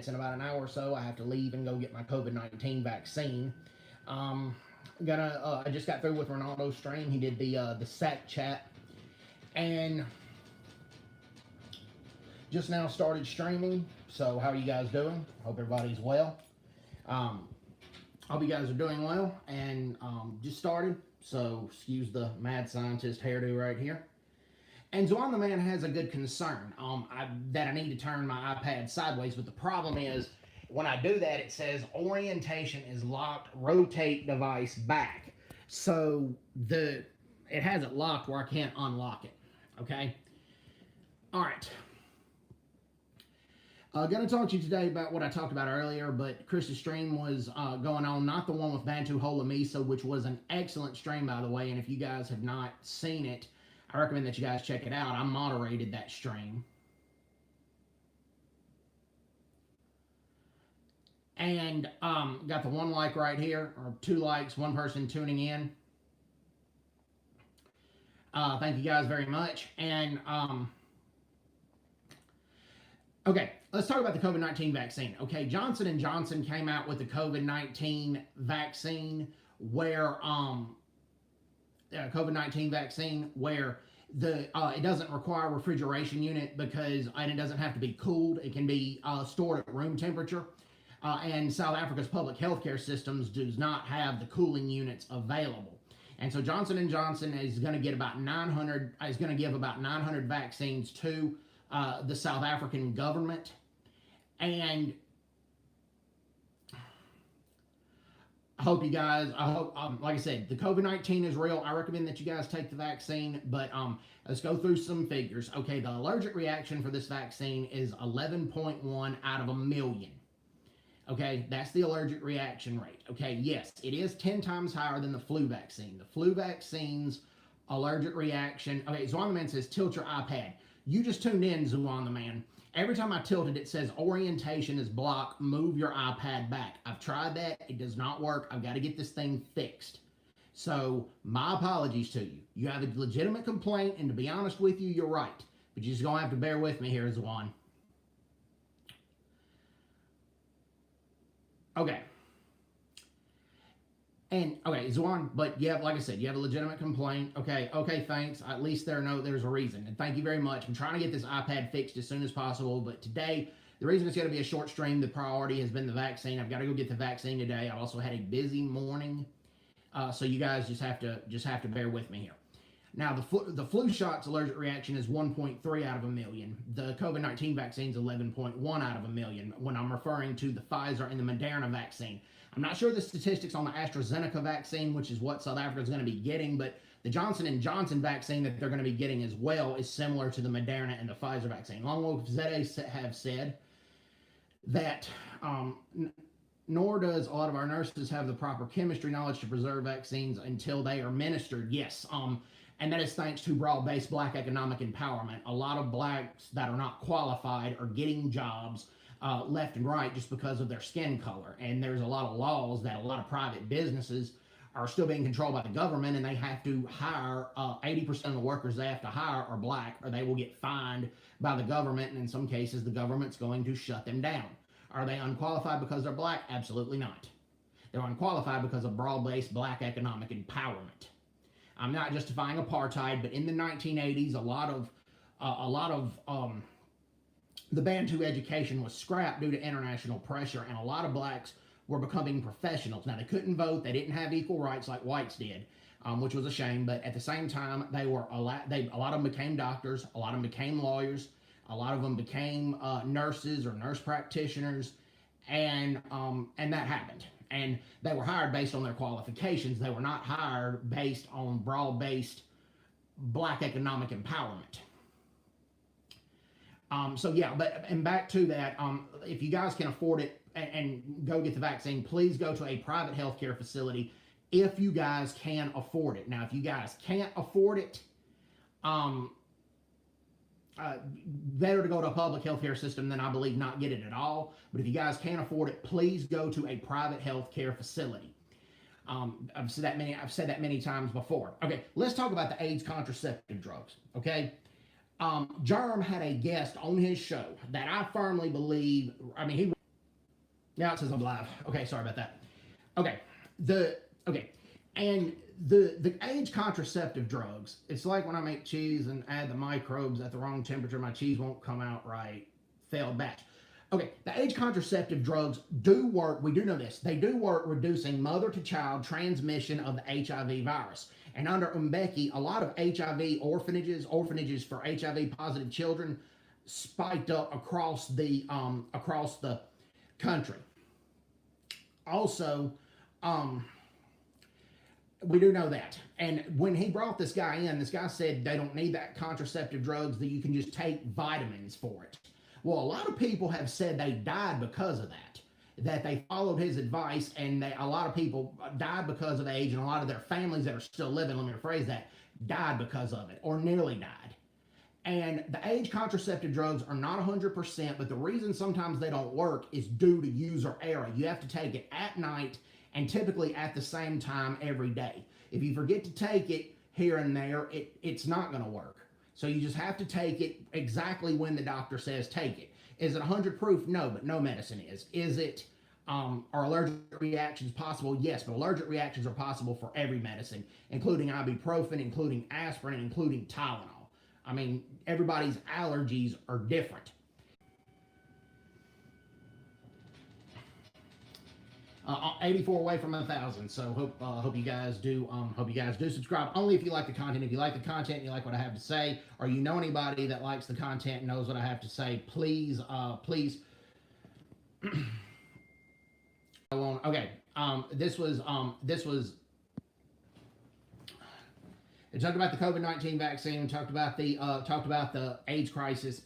minutes. In about an hour or so, I have to leave and go get my COVID-19 vaccine. I just got through with Ronaldo's stream. He did the SAC chat, and just now started streaming. So how are you guys doing? Hope everybody's well. Hope you guys are doing well, and just started. So excuse the mad scientist hairdo right here. And Zwan the man has a good concern that I need to turn my iPad sideways, but the problem is when I do that, it says orientation is locked, rotate device back. So it has it locked where I can't unlock it. Okay. All right. Going to talk to you today about what I talked about earlier, but Chris's stream was going on, not the one with Bantu Hola Misa, which was an excellent stream, by the way, and if you guys have not seen it, I recommend that you guys check it out. I moderated that stream. And got the 1 like right here, or 2 likes, 1 person tuning in. Thank you guys very much. And okay, let's talk about the COVID-19 vaccine. Okay, Johnson & Johnson came out with the COVID-19 vaccine where COVID-19 vaccine where it doesn't require a refrigeration unit and it doesn't have to be cooled. It can be stored at room temperature. And South Africa's public healthcare systems does not have the cooling units available. And so Johnson & Johnson is going to give about 900 vaccines to the South African government. And I hope you guys, like I said, the COVID-19 is real. I recommend that you guys take the vaccine, but let's go through some figures. Okay, the allergic reaction for this vaccine is 11.1 out of a million. Okay, that's the allergic reaction rate. Okay, yes, it is 10 times higher than the flu vaccine. The flu vaccine's allergic reaction, okay, Zwan the Man says, tilt your iPad. You just tuned in, Zwan the Man. Every time I tilt it, it says orientation is blocked, move your iPad back. I've tried that, it does not work. I've got to get this thing fixed. So, my apologies to you. You have a legitimate complaint, and to be honest with you, you're right. But you're just going to have to bear with me here, Zwan. Okay. And, okay, Zwan, but yeah, like I said, you have a legitimate complaint. Okay, thanks. At least there's a reason. And thank you very much. I'm trying to get this iPad fixed as soon as possible, but today, the reason it's going to be a short stream, the priority has been the vaccine. I've got to go get the vaccine today. I've also had a busy morning, so you guys just have to bear with me here. Now, the flu shot's allergic reaction is 1.3 out of a million. The COVID-19 vaccine is 11.1 out of a million when I'm referring to the Pfizer and the Moderna vaccine. I'm not sure the statistics on the AstraZeneca vaccine, which is what South Africa is going to be getting, but the Johnson & Johnson vaccine that they're going to be getting as well is similar to the Moderna and the Pfizer vaccine. Long Wolf Zede have said that nor does a lot of our nurses have the proper chemistry knowledge to preserve vaccines until they are administered. Yes, and that is thanks to broad-based black economic empowerment. A lot of blacks that are not qualified are getting jobs left and right just because of their skin color. And there's a lot of laws that a lot of private businesses are still being controlled by the government, and they have to hire 80% of the workers they have to hire are black, or they will get fined by the government, and in some cases the government's going to shut them down. Are they unqualified because they're black? Absolutely not. They're unqualified because of broad-based black economic empowerment. I'm not justifying apartheid, but in the 1980s, a lot of the Bantu education was scrapped due to international pressure, and a lot of blacks were becoming professionals. Now, they couldn't vote. They didn't have equal rights like whites did, which was a shame. But at the same time, a lot of them became doctors. A lot of them became lawyers. A lot of them became nurses or nurse practitioners, and that happened. And they were hired based on their qualifications. They were not hired based on broad-based black economic empowerment. So yeah, and back to that, if you guys can afford it and go get the vaccine, please go to a private healthcare facility if you guys can afford it. Now, if you guys can't afford it, better to go to a public healthcare system than, I believe, not get it at all. But if you guys can't afford it, please go to a private healthcare facility. I've said that many times before. Okay, let's talk about the AIDS contraceptive drugs. Okay, Germ had a guest on his show that I firmly believe. I mean, Now it says I'm live. Okay, sorry about that. Okay, the okay, and the age contraceptive drugs. It's like when I make cheese and add the microbes at the wrong temperature, my cheese won't come out right. Failed batch. Okay, the age contraceptive drugs do work. We do know this. They do work reducing mother to child transmission of the HIV virus. And under Mbeki, a lot of HIV orphanages for HIV positive children, spiked up across the country. Also, um, we do know that. And when he brought this guy in, this guy said they don't need that contraceptive drugs, that you can just take vitamins for it. Well, a lot of people have said they died because of that they followed his advice, and a lot of people died because of age, and a lot of their families that are still living, let me rephrase that, died because of it, or nearly died. And the age contraceptive drugs are not 100%, but the reason sometimes they don't work is due to user error. You have to take it at night and typically at the same time every day. If you forget to take it here and there, it's not going to work. So you just have to take it exactly when the doctor says take it. Is it 100 proof? No, but no medicine is. Is it, are allergic reactions possible? Yes, but allergic reactions are possible for every medicine, including ibuprofen, including aspirin, including Tylenol. I mean, everybody's allergies are different. 84 away from 1,000. So hope you guys do subscribe. Only if you like the content. If you like the content, and you like what I have to say, or you know anybody that likes the content and knows what I have to say, please go on. Okay. This was it talked about the COVID-19 vaccine. Talked about the AIDS crisis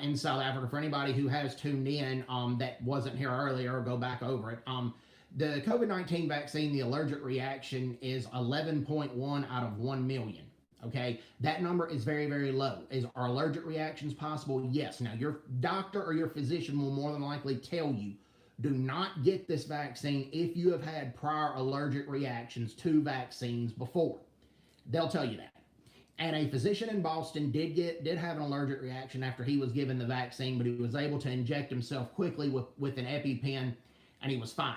in South Africa. For anybody who has tuned in that wasn't here earlier, go back over it. The COVID-19 vaccine, the allergic reaction is 11.1 out of 1 million. Okay, that number is very, very low. Are allergic reactions possible? Yes. Now, your doctor or your physician will more than likely tell you, do not get this vaccine if you have had prior allergic reactions to vaccines before. They'll tell you that. And a physician in Boston did have an allergic reaction after he was given the vaccine, but he was able to inject himself quickly with an EpiPen, and he was fine.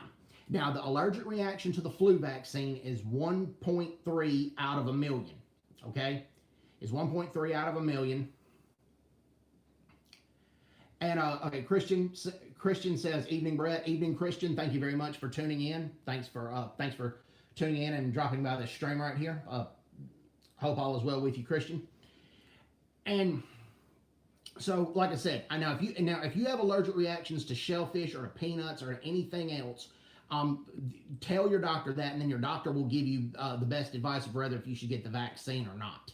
Now, the allergic reaction to the flu vaccine is 1.3 out of a million. Okay? Is 1.3 out of a million. And okay, Christian says, "Evening, Brett. Evening, Christian. Thank you very much for tuning in. Thanks for tuning in and dropping by this stream right here. Hope all is well with you, Christian." And so, like I said, if you have allergic reactions to shellfish or to peanuts or to anything else, tell your doctor that, and then your doctor will give you the best advice of whether if you should get the vaccine or not.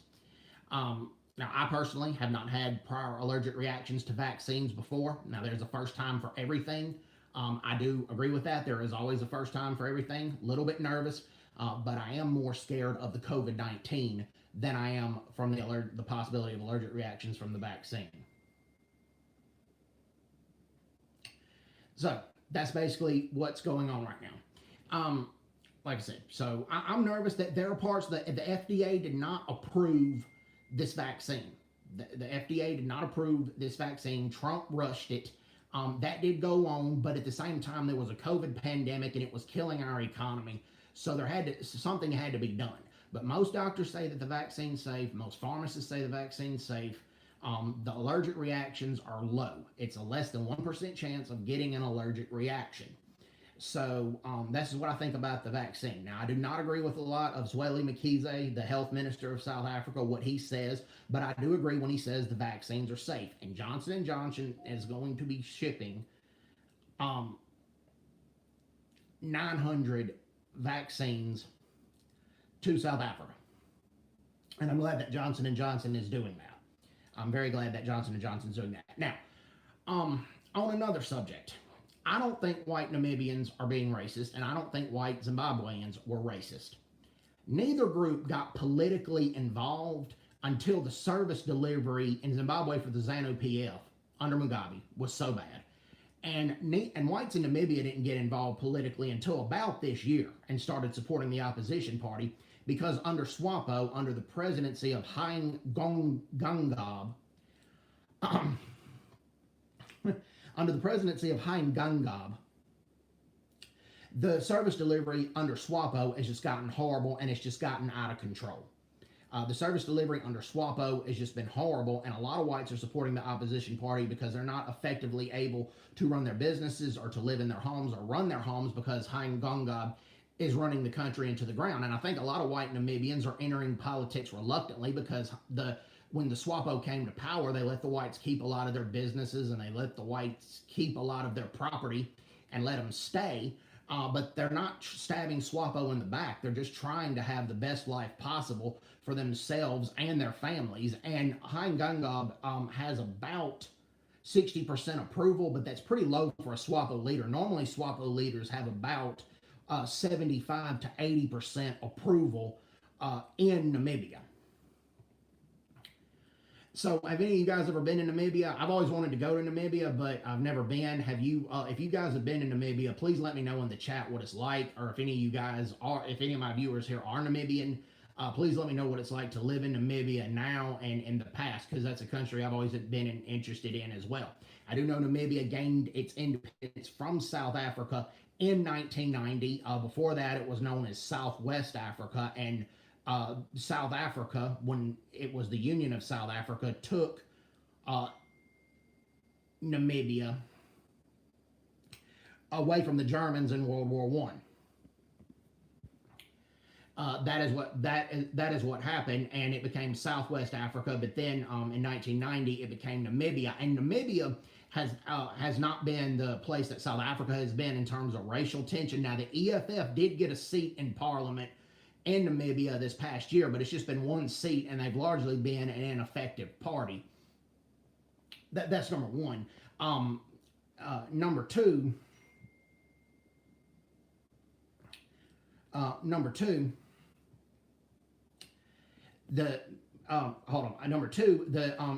Now, I personally have not had prior allergic reactions to vaccines before. Now, there's a first time for everything. I do agree with that. There is always a first time for everything. A little bit nervous, but I am more scared of the COVID-19 than I am from the possibility of allergic reactions from the vaccine. So that's basically what's going on right now. Like I said, so I'm nervous that there are parts that the FDA did not approve this vaccine. The FDA did not approve this vaccine. Trump rushed it. That did go on, but at the same time, there was a COVID pandemic and it was killing our economy. So something had to be done. But most doctors say that the vaccine's safe. Most pharmacists say the vaccine's safe. The allergic reactions are low. It's a less than 1% chance of getting an allergic reaction. So this is what I think about the vaccine. Now, I do not agree with a lot of Zweli Mkhize, the health minister of South Africa, what he says, but I do agree when he says the vaccines are safe. And Johnson & Johnson is going to be shipping 900 vaccines to South Africa. And I'm glad that Johnson & Johnson is doing that. I'm very glad that Johnson & Johnson's doing that. Now, on another subject, I don't think white Namibians are being racist, and I don't think white Zimbabweans were racist. Neither group got politically involved until the service delivery in Zimbabwe for the ZANU-PF under Mugabe was so bad. And whites in Namibia didn't get involved politically until about this year and started supporting the opposition party, because under SWAPO, under the presidency of Hein Gungab, under the presidency of Hein Gungab, The service delivery under SWAPO has just gotten horrible, and it's just gotten out of control. The service delivery under SWAPO has just been horrible, and a lot of whites are supporting the opposition party because they're not effectively able to run their businesses or to live in their homes or run their homes because Hein Gongab is running the country into the ground. And I think a lot of white Namibians are entering politics reluctantly because when the SWAPO came to power, they let the whites keep a lot of their businesses and they let the whites keep a lot of their property and let them stay. But they're not stabbing SWAPO in the back. They're just trying to have the best life possible for themselves and their families. And Hein Gungab has about 60% approval, but that's pretty low for a SWAPO leader. Normally, SWAPO leaders have about 75 to 80% approval in Namibia. So, have any of you guys ever been in Namibia? I've always wanted to go to Namibia, but I've never been. Have you? If you guys have been in Namibia, please let me know in the chat what it's like, or if any of you guys are, if any of my viewers here are Namibian, please let me know what it's like to live in Namibia now and in the past, because that's a country I've always been interested in as well. I do know Namibia gained its independence from South Africa in 1990. Before that, it was known as Southwest Africa, and South Africa, when it was the Union of South Africa, took Namibia away from the Germans in World War One. That is what happened, and it became Southwest Africa. But then in 1990, it became Namibia, and Namibia has not been the place that South Africa has been in terms of racial tension. Now, the EFF did get a seat in Parliament in Namibia this past year, but it's just been one seat, and they've largely been an ineffective party. That's number one. Number two,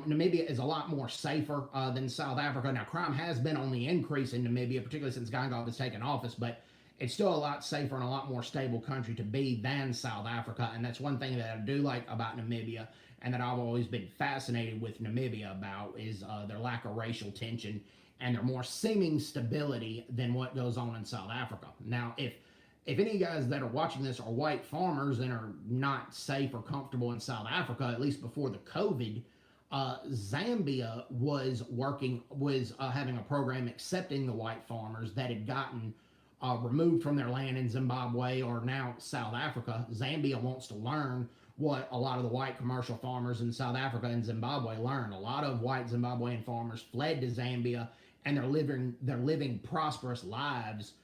Namibia is a lot more safer than South Africa. Now, crime has been on the increase in Namibia, particularly since Gongab has taken office, but it's still a lot safer and a lot more stable country to be than South Africa. And that's one thing that I do like about Namibia, and that I've always been fascinated with Namibia about, is their lack of racial tension and their more seeming stability than what goes on in South Africa. Now, if any of you guys that are watching this are white farmers and are not safe or comfortable in South Africa, at least before the COVID, Zambia was having a program accepting the white farmers that had gotten removed from their land in Zimbabwe or now South Africa. Zambia wants to learn what a lot of the white commercial farmers in South Africa and Zimbabwe learned. A lot of white Zimbabwean farmers fled to Zambia, and they're living prosperous lives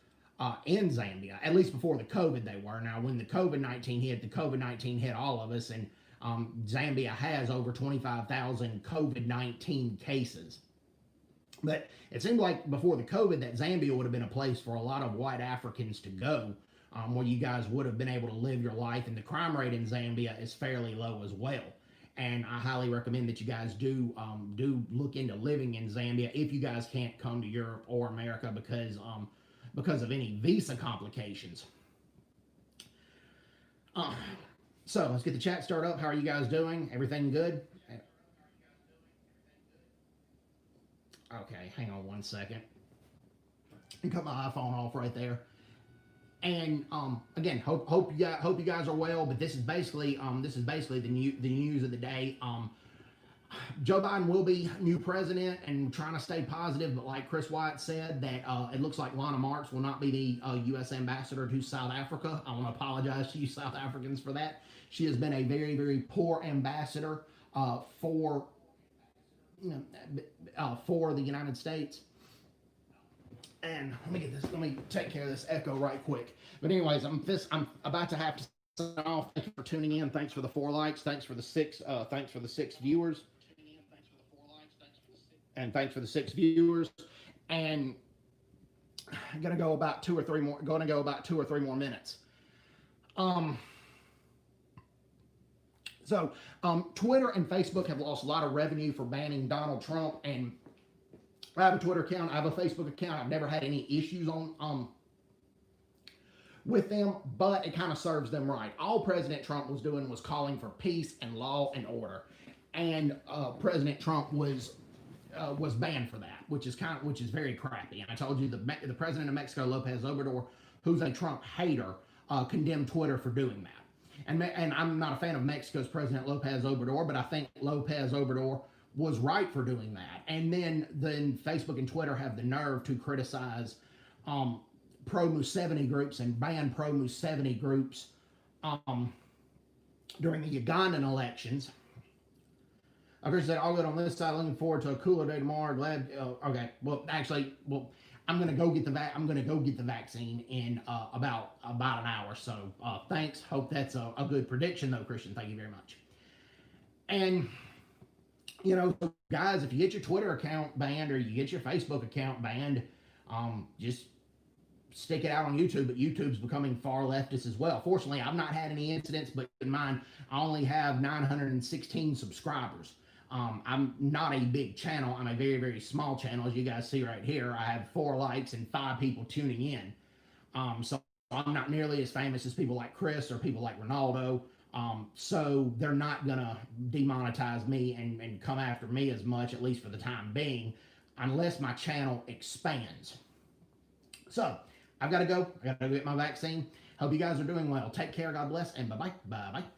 in Zambia, at least before the COVID they were. Now, when the COVID-19 hit all of us, and Zambia has over 25,000 COVID-19 cases. But it seemed like before the COVID that Zambia would have been a place for a lot of white Africans to go, where you guys would have been able to live your life, and the crime rate in Zambia is fairly low as well. And I highly recommend that you guys do look into living in Zambia if you guys can't come to Europe or America because of any visa complications. So let's get the chat started up. How are you guys doing? Everything good? Okay, hang on one second. And cut my iPhone off right there. And again, hope you guys are well. But this is basically the news of the day. Joe Biden will be new president, and trying to stay positive. But like Chris White said, that it looks like Lana Marks will not be the U.S. ambassador to South Africa. I want to apologize to you South Africans for that. She has been a very, very poor ambassador for the United States. And let me take care of this echo right quick. But anyways, I'm about to have to sign off. Thank you for tuning in. Thanks for the 4 likes. Thanks for the 6 viewers. And thanks for the 6 viewers. And I'm gonna go about 2 or 3 more minutes. So Twitter and Facebook have lost a lot of revenue for banning Donald Trump, and I have a Twitter account, I have a Facebook account. I've never had any issues with them, but it kind of serves them right. All President Trump was doing was calling for peace and law and order, and President Trump was banned for that, which is very crappy. And I told you the president of Mexico, Lopez Obrador, who's a Trump hater, condemn Twitter for doing that. And I'm not a fan of Mexico's President Lopez Obrador, but I think Lopez Obrador was right for doing that. And then Facebook and Twitter have the nerve to criticize pro-Museveni groups and ban pro-Museveni groups during the Ugandan elections. Okay, said all good on this side. Looking forward to a cooler day tomorrow. Glad. Okay. Well, actually, I'm gonna go get the vaccine in about an hour. So thanks. Hope that's a good prediction, though, Christian. Thank you very much. And so guys, if you get your Twitter account banned or you get your Facebook account banned, just stick it out on YouTube, but YouTube's becoming far leftist as well. Fortunately, I've not had any incidents, but in mind, I only have 916 subscribers. I'm not a big channel. I'm a very, very small channel. As you guys see right here, I have 4 likes and 5 people tuning in. So I'm not nearly as famous as people like Chris or people like Ronaldo. So they're not going to demonetize me and come after me as much, at least for the time being, unless my channel expands. So I've got to go. I got to go get my vaccine. Hope you guys are doing well. Take care. God bless. And bye-bye. Bye-bye.